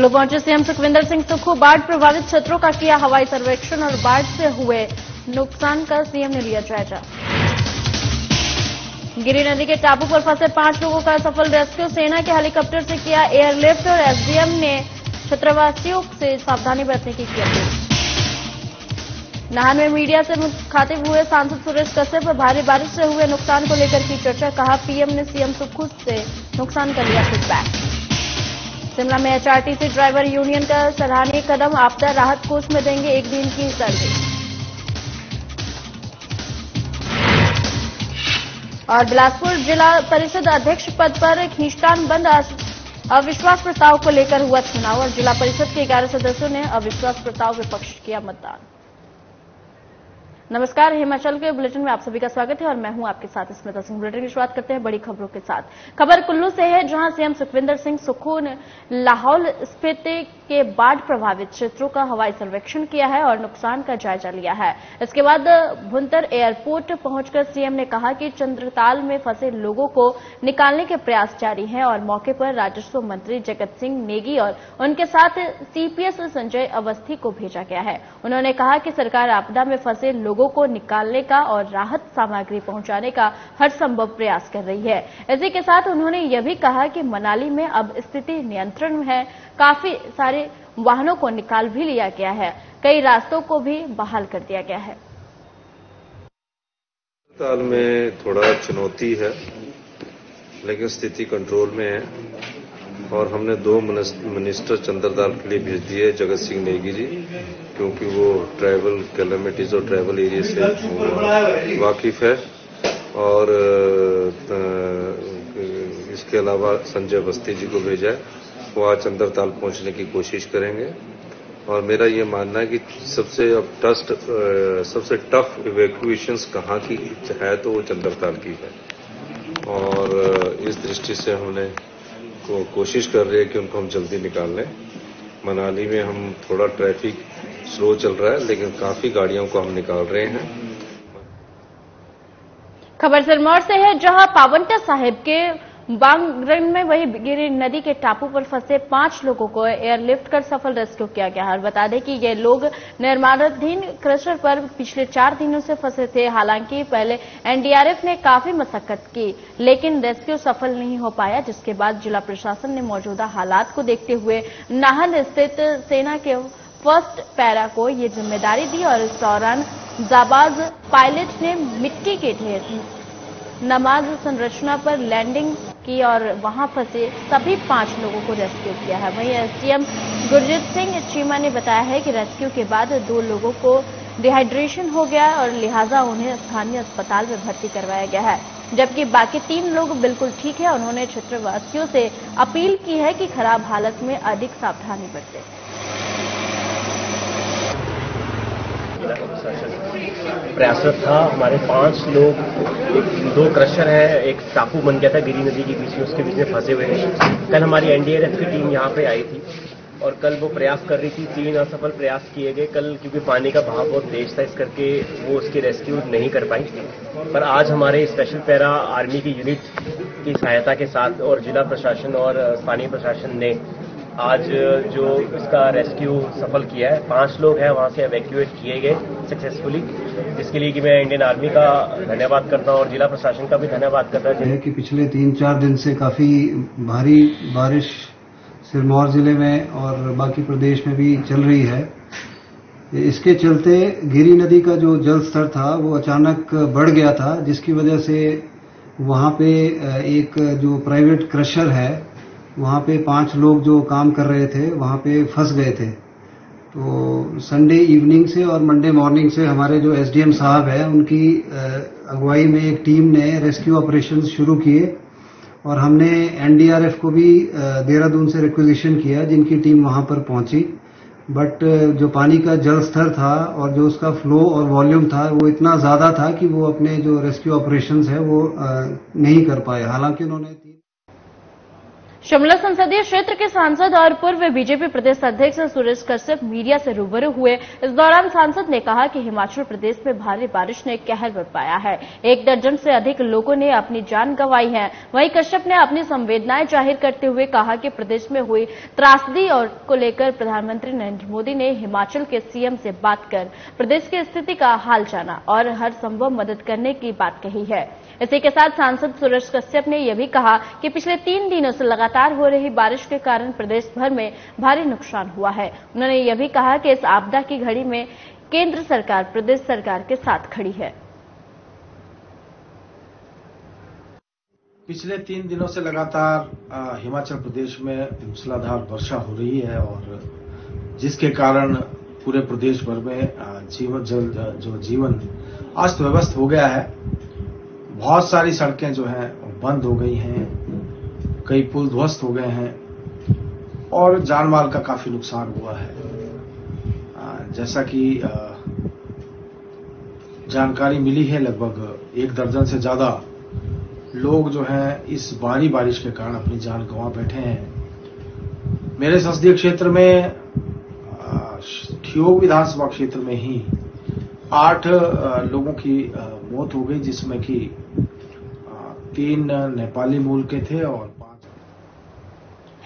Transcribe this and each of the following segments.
कुल्लू पहुंचे सीएम सुखविंदर सिंह सुक्खू बाढ़ प्रभावित क्षेत्रों का किया हवाई सर्वेक्षण और बाढ़ से हुए नुकसान का सीएम ने लिया जायजा। गिरी नदी के टापू पर फंसे 5 लोगों का सफल रेस्क्यू, सेना के हेलीकॉप्टर से किया एयरलिफ्ट और एसडीएम ने क्षेत्रवासियों से सावधानी बरतने की अपील। नाहन में मीडिया से मुखातिब हुए सांसद सुरेश कश्यप पर भारी बारिश से हुए नुकसान को लेकर की चर्चा, कहा पीएम ने सीएम सुक्खू से नुकसान का लिया फीडबैक। शिमला में एचआरटीसी ड्राइवर यूनियन का सराहनीय कदम, आपदा राहत कोष में देंगे 1 दिन की सैलरी। और बिलासपुर जिला परिषद अध्यक्ष पद पर खींचतान बंद, अविश्वास प्रस्ताव को लेकर हुआ चुनाव और जिला परिषद के 11 सदस्यों ने अविश्वास प्रस्ताव विपक्ष किया मतदान। नमस्कार, हिमाचल के बुलेटिन में आप सभी का स्वागत है और मैं हूं आपके साथ स्मिता सिंह। बुलेटिन की शुरुआत करते हैं बड़ी खबरों के साथ। खबर कुल्लू से है, जहां सीएम सुखविंदर सिंह सुक्खू ने लाहौल स्पीति के बाढ़ प्रभावित क्षेत्रों का हवाई सर्वेक्षण किया है और नुकसान का जायजा लिया है। इसके बाद भुंतर एयरपोर्ट पहुंचकर सीएम ने कहा कि चंद्रताल में फंसे लोगों को निकालने के प्रयास जारी हैं और मौके पर राजस्व मंत्री जगत सिंह नेगी और उनके साथ सीपीएस संजय अवस्थी को भेजा गया है। उन्होंने कहा कि सरकार आपदा में फंसे लोगों को निकालने का और राहत सामग्री पहुंचाने का हर संभव प्रयास कर रही है। इसी के साथ उन्होंने यह भी कहा कि मनाली में अब स्थिति नियंत्रण में है, काफी सारे वाहनों को निकाल भी लिया गया है, कई रास्तों को भी बहाल कर दिया गया है। ताल में थोड़ा चुनौती है, लेकिन स्थिति कंट्रोल में है और हमने 2 मिनिस्टर चंद्रताल के लिए भेज दिए, जगत सिंह नेगी जी, क्योंकि वो ट्रैवल कैलेमिटीज और ट्रैवल एरिया से वाकिफ है, और इसके अलावा संजय अवस्थी जी को भेजा है, वो आज चंद्रताल पहुंचने की कोशिश करेंगे। और मेरा ये मानना है कि सबसे टफ इवैक्यूएशंस कहाँ की है तो वो चंद्रताल की है, और इस दृष्टि से हमने कोशिश कर रहे हैं कि उनको हम जल्दी निकाल लें। मनाली में हम थोड़ा ट्रैफिक स्लो चल रहा है, लेकिन काफी गाड़ियों को हम निकाल रहे हैं। खबर सिरमौर से है, जहां पावंटा साहिब के बांगरन में वही गिरी नदी के टापू पर फंसे 5 लोगों को एयरलिफ्ट कर सफल रेस्क्यू किया गया है। बता दें कि ये लोग निर्माणाधीन क्रशर पर पिछले 4 दिनों से फंसे थे। हालांकि पहले एनडीआरएफ ने काफी मशक्कत की, लेकिन रेस्क्यू सफल नहीं हो पाया, जिसके बाद जिला प्रशासन ने मौजूदा हालात को देखते हुए नाहन स्थित सेना के फर्स्ट पैरा को ये जिम्मेदारी दी और इस दौरान जाबाज पायलट ने मिट्टी के ढेर नमाज संरचना पर लैंडिंग की और वहां फंसे सभी 5 लोगों को रेस्क्यू किया है। वहीं एसडीएम गुरजीत सिंह चीमा ने बताया है कि रेस्क्यू के बाद 2 लोगों को डिहाइड्रेशन हो गया और लिहाजा उन्हें स्थानीय अस्पताल में भर्ती करवाया गया है, जबकि बाकी 3 लोग बिल्कुल ठीक है। उन्होंने क्षेत्रवासियों से अपील की है कि खराब हालत में अधिक सावधानी बरतें। प्रयासरत था। हमारे 5 लोग, 2 क्रशर है, एक टापू बन गया था गिरी नदी के बीच में, उसके बीच में फंसे हुए थे। कल हमारी एनडीआरएफ की टीम यहाँ पे आई थी और कल वो प्रयास कर रही थी। 3 असफल प्रयास किए गए कल, क्योंकि पानी का बहाव बहुत तेज था, इस करके वो उसकी रेस्क्यू नहीं कर पाई। पर आज हमारे स्पेशल पैरा आर्मी की यूनिट की सहायता के साथ और जिला प्रशासन और स्थानीय प्रशासन ने आज जो इसका रेस्क्यू सफल किया है। 5 लोग हैं वहां से एवैक्यूएट किए गए सक्सेसफुली, जिसके लिए कि मैं इंडियन आर्मी का धन्यवाद करता हूं और जिला प्रशासन का भी धन्यवाद करता हूं। कि पिछले 3-4 दिन से काफी भारी बारिश सिरमौर जिले में और बाकी प्रदेश में भी चल रही है। इसके चलते गिरी नदी का जो जल स्तर था वो अचानक बढ़ गया था, जिसकी वजह से वहां पे एक जो प्राइवेट क्रशर है वहां पे 5 लोग जो काम कर रहे थे वहां पे फंस गए थे। तो संडे इवनिंग से और मंडे मॉर्निंग से हमारे जो एसडीएम साहब है उनकी अगुवाई में एक टीम ने रेस्क्यू ऑपरेशंस शुरू किए और हमने एनडीआरएफ को भी देहरादून से रिक्विजिशन किया, जिनकी टीम वहां पर पहुंची। बट जो पानी का जल स्तर था और जो उसका फ्लो और वॉल्यूम था वो इतना ज्यादा था कि वो अपने जो रेस्क्यू ऑपरेशंस है वो नहीं कर पाए। हालांकि उन्होंने शिमला संसदीय क्षेत्र के सांसद और पूर्व बीजेपी प्रदेश अध्यक्ष सुरेश कश्यप मीडिया से रूबरू हुए। इस दौरान सांसद ने कहा कि हिमाचल प्रदेश में भारी बारिश ने कहर बरपाया है। 1 दर्जन से अधिक लोगों ने अपनी जान गंवाई है। वहीं कश्यप ने अपनी संवेदनाएं जाहिर करते हुए कहा कि प्रदेश में हुई त्रासदी और को लेकर प्रधानमंत्री नरेंद्र मोदी ने हिमाचल के सीएम से बात कर प्रदेश की स्थिति का हाल जाना और हर संभव मदद करने की बात कही है। इसी के साथ सांसद सुरेश कश्यप ने यह भी कहा कि पिछले 3 दिनों से लगातार हो रही बारिश के कारण प्रदेश भर में भारी नुकसान हुआ है। उन्होंने यह भी कहा कि इस आपदा की घड़ी में केंद्र सरकार प्रदेश सरकार के साथ खड़ी है। पिछले 3 दिनों से लगातार हिमाचल प्रदेश में मूसलाधार वर्षा हो रही है और जिसके कारण पूरे प्रदेश भर में जीवन अस्त व्यस्त हो गया है। बहुत सारी सड़कें जो हैं बंद हो गई हैं, कई पुल ध्वस्त हो गए हैं और जान माल का काफी नुकसान हुआ है। जैसा कि जानकारी मिली है, लगभग 1 दर्जन से ज्यादा लोग जो हैं इस भारी बारिश के कारण अपनी जान गंवा बैठे हैं। मेरे संसदीय क्षेत्र में ठियोग विधानसभा क्षेत्र में ही 8 लोगों की मौत हो गई, जिसमें कि 3 नेपाली मूल के थे और 5।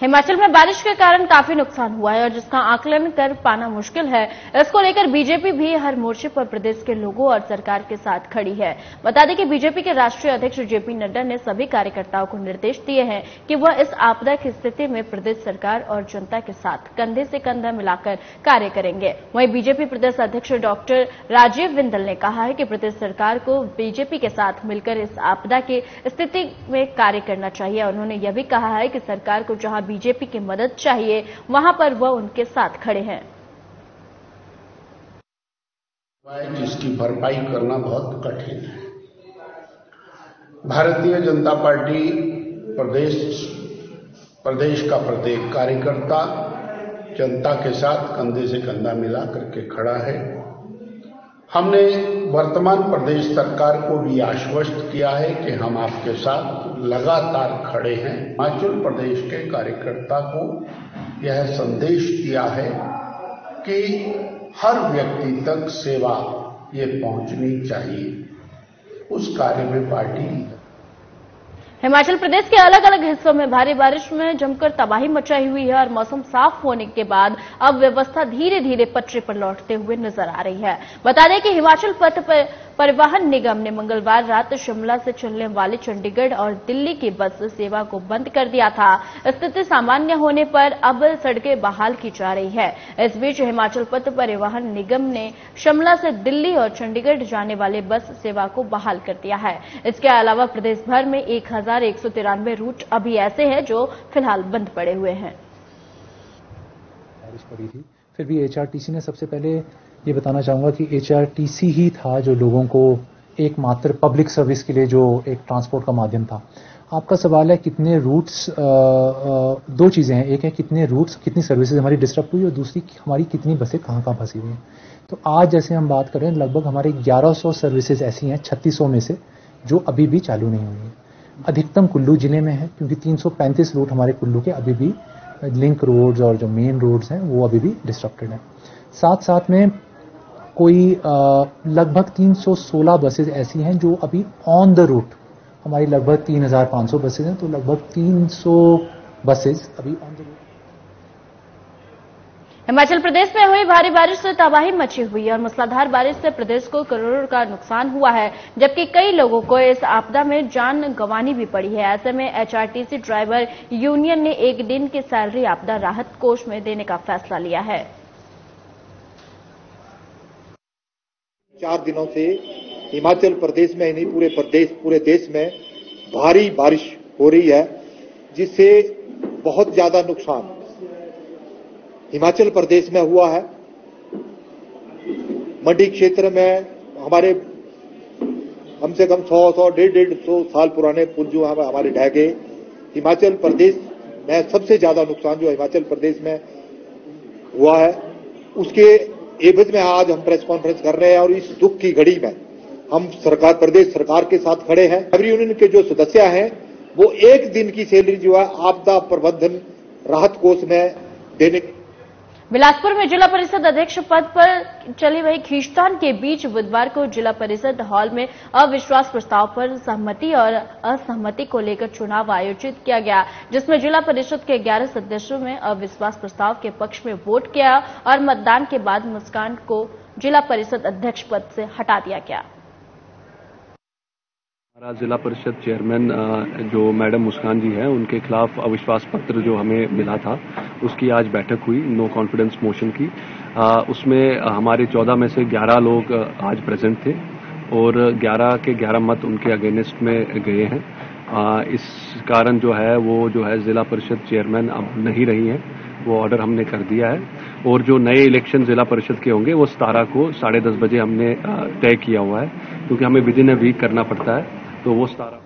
हिमाचल में बारिश के कारण काफी नुकसान हुआ है और जिसका आकलन कर पाना मुश्किल है। इसको लेकर बीजेपी भी हर मोर्चे पर प्रदेश के लोगों और सरकार के साथ खड़ी है। बता दें कि बीजेपी के राष्ट्रीय अध्यक्ष जेपी नड्डा ने सभी कार्यकर्ताओं को निर्देश दिए हैं कि वह इस आपदा की स्थिति में प्रदेश सरकार और जनता के साथ कंधे से कंधा मिलाकर कार्य करेंगे। वहीं बीजेपी प्रदेश अध्यक्ष डॉक्टर राजीव बिंदल ने कहा है कि प्रदेश सरकार को बीजेपी के साथ मिलकर इस आपदा की स्थिति में कार्य करना चाहिए। उन्होंने यह भी कहा है कि सरकार को जहां बीजेपी की मदद चाहिए वहां पर वह उनके साथ खड़े हैं। जिसकी भरपाई करना बहुत कठिन है। भारतीय जनता पार्टी प्रदेश का प्रत्येक कार्यकर्ता जनता के साथ कंधे से कंधा मिला करके खड़ा है। हमने वर्तमान प्रदेश सरकार को भी आश्वस्त किया है कि हम आपके साथ लगातार खड़े हैं। हिमाचल प्रदेश के कार्यकर्ता को यह संदेश दिया है कि हर व्यक्ति तक सेवा ये पहुंचनी चाहिए। उस कार्य में पार्टी हिमाचल प्रदेश के अलग अलग हिस्सों में भारी बारिश में जमकर तबाही मचाई हुई है और मौसम साफ होने के बाद अब व्यवस्था धीरे धीरे पटरी पर लौटते हुए नजर आ रही है। बता दें कि हिमाचल पथ परिवहन निगम ने मंगलवार रात शिमला से चलने वाली चंडीगढ़ और दिल्ली की बस सेवा को बंद कर दिया था। स्थिति सामान्य होने पर अब सड़कें बहाल की जा रही है। इस बीच हिमाचल पथ परिवहन निगम ने शिमला से दिल्ली और चंडीगढ़ जाने वाले बस सेवा को बहाल कर दिया है। इसके अलावा प्रदेश भर में 1193 रूट अभी ऐसे हैं जो फिलहाल बंद पड़े हुए हैं। बारिश पड़ी थी, फिर भी एचआरटीसी ने सबसे पहले ये बताना चाहूंगा कि एचआरटीसी ही था जो लोगों को एकमात्र पब्लिक सर्विस के लिए जो एक ट्रांसपोर्ट का माध्यम था। आपका सवाल है कितने रूट्स, 2 चीजें हैं। एक है कितने रूट्स, कितनी सर्विसेज हमारी डिस्टर्ब हुई और दूसरी हमारी कितनी बसें कहां कहां फंसी हुई हैं। तो आज जैसे हम बात कर रहे हैं लगभग हमारे 1100 सर्विसेज ऐसी हैं 3600 में से जो अभी भी चालू नहीं हुई हैं। अधिकतम कुल्लू जिले में है क्योंकि 335 रूट हमारे कुल्लू के अभी भी लिंक रोड्स और जो मेन रोड्स हैं वो अभी भी डिस्ट्रक्टेड हैं। साथ साथ में कोई लगभग 316 बसेज ऐसी हैं जो अभी ऑन द रूट, हमारी लगभग 3500 बसेज हैं, तो लगभग 300 बसेज अभी on the root. Himachal Pradesh में हुई भारी बारिश से तबाही मची हुई है और मूसलाधार बारिश से प्रदेश को करोड़ों का नुकसान हुआ है, जबकि कई लोगों को इस आपदा में जान गंवानी भी पड़ी है। ऐसे में एचआरटीसी ड्राइवर यूनियन ने 1 दिन की सैलरी आपदा राहत कोष में देने का फैसला लिया है। 4 दिनों से हिमाचल प्रदेश में नहीं पूरे देश में भारी बारिश हो रही है, जिससे बहुत ज्यादा नुकसान हिमाचल प्रदेश में हुआ है। मंडी क्षेत्र में हमारे कम से कम 100-150 साल पुराने पुल जो हमारे ढह गए। हिमाचल प्रदेश में सबसे ज्यादा नुकसान जो हिमाचल प्रदेश में हुआ है उसके एवज में आज हम प्रेस कॉन्फ्रेंस कर रहे हैं और इस दुख की घड़ी में हम प्रदेश सरकार के साथ खड़े हैं। ड्राइवर यूनियन के जो सदस्य हैं वो एक दिन की सैलरी जो है आपदा प्रबंधन राहत कोष में देने। बिलासपुर में जिला परिषद अध्यक्ष पद पर चली वही खींचतान के बीच बुधवार को जिला परिषद हॉल में अविश्वास प्रस्ताव पर सहमति और असहमति को लेकर चुनाव आयोजित किया गया, जिसमें जिला परिषद के 11 सदस्यों में अविश्वास प्रस्ताव के पक्ष में वोट किया और मतदान के बाद मुस्कान को जिला परिषद अध्यक्ष पद से हटा दिया गया। हमारा जिला परिषद चेयरमैन जो मैडम मुस्कान जी हैं, उनके खिलाफ अविश्वास पत्र जो हमें मिला था, उसकी आज बैठक हुई नो कॉन्फिडेंस मोशन की। उसमें हमारे 14 में से 11 लोग आज प्रेजेंट थे और 11 के 11 मत उनके अगेंस्ट में गए हैं। इस कारण जो है जिला परिषद चेयरमैन अब नहीं रही हैं, वो ऑर्डर हमने कर दिया है और जो नए इलेक्शन जिला परिषद के होंगे वो 17 को 10:30 बजे हमने तय किया हुआ है, क्योंकि हमें विद इन अ वीक करना पड़ता है, तो वो 17।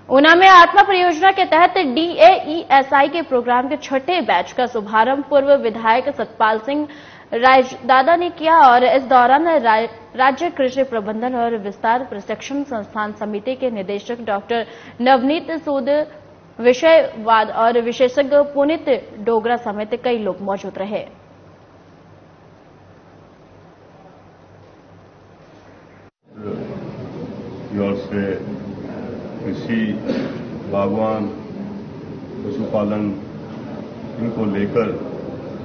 ऊना में आत्मा परियोजना के तहत DAESI के प्रोग्राम के 6ठे बैच का शुभारंभ पूर्व विधायक सतपाल सिंह राजदादा ने किया और इस दौरान राज्य कृषि प्रबंधन और विस्तार प्रशिक्षण संस्थान समिति के निदेशक डॉक्टर नवनीत सूद, विषयवाद और विशेषज्ञ पुनीत डोगरा समेत कई लोग मौजूद रहे। से कृषि, बागवान, पशुपालन इनको लेकर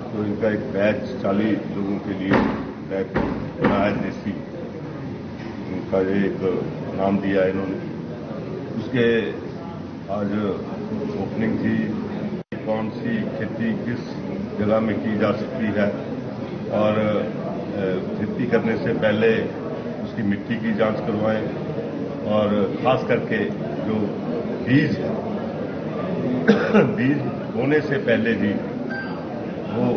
तो इनका एक बैच 40 लोगों के लिए बना है देसी, इनका एक नाम दिया है इन्होंने। उसके आज ओपनिंग थी, कौन सी खेती किस जगह में की जा सकती है और खेती करने से पहले उसकी मिट्टी की जांच करवाएं और खास करके जो बीज बोने से पहले भी वो।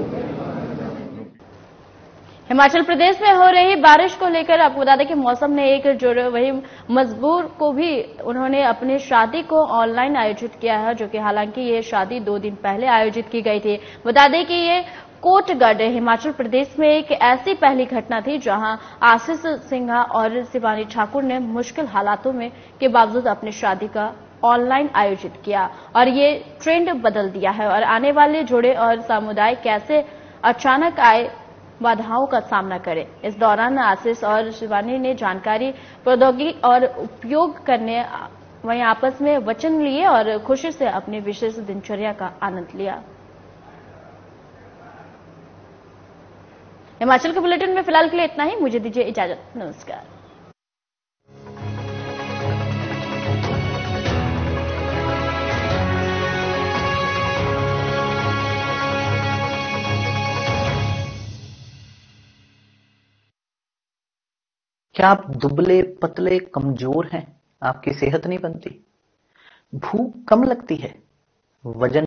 हिमाचल प्रदेश में हो रही बारिश को लेकर आपको बता दें कि मौसम ने एक जो वही मजबूर को भी उन्होंने अपनी शादी को ऑनलाइन आयोजित किया है, जो कि हालांकि ये शादी 2 दिन पहले आयोजित की गई थी। बता दें कि ये कोटगढ़ हिमाचल प्रदेश में एक ऐसी पहली घटना थी जहां आशीष सिंघा और शिवानी ठाकुर ने मुश्किल हालातों में के बावजूद अपनी शादी का ऑनलाइन आयोजित किया और ये ट्रेंड बदल दिया है। और आने वाले जोड़े और समुदाय कैसे अचानक आए बाधाओं का सामना करें। इस दौरान आशीष और शिवानी ने जानकारी, प्रौद्योगिकी और उपयोग करने वहीं आपस में वचन लिए और खुशी से अपनी विशेष दिनचर्या का आनंद लिया। हिमाचल के बुलेटिन में फिलहाल के लिए इतना ही। मुझे दीजिए इजाजत। नमस्कार। क्या आप दुबले पतले कमजोर हैं? आपकी सेहत नहीं बनती, भूख कम लगती है, वजन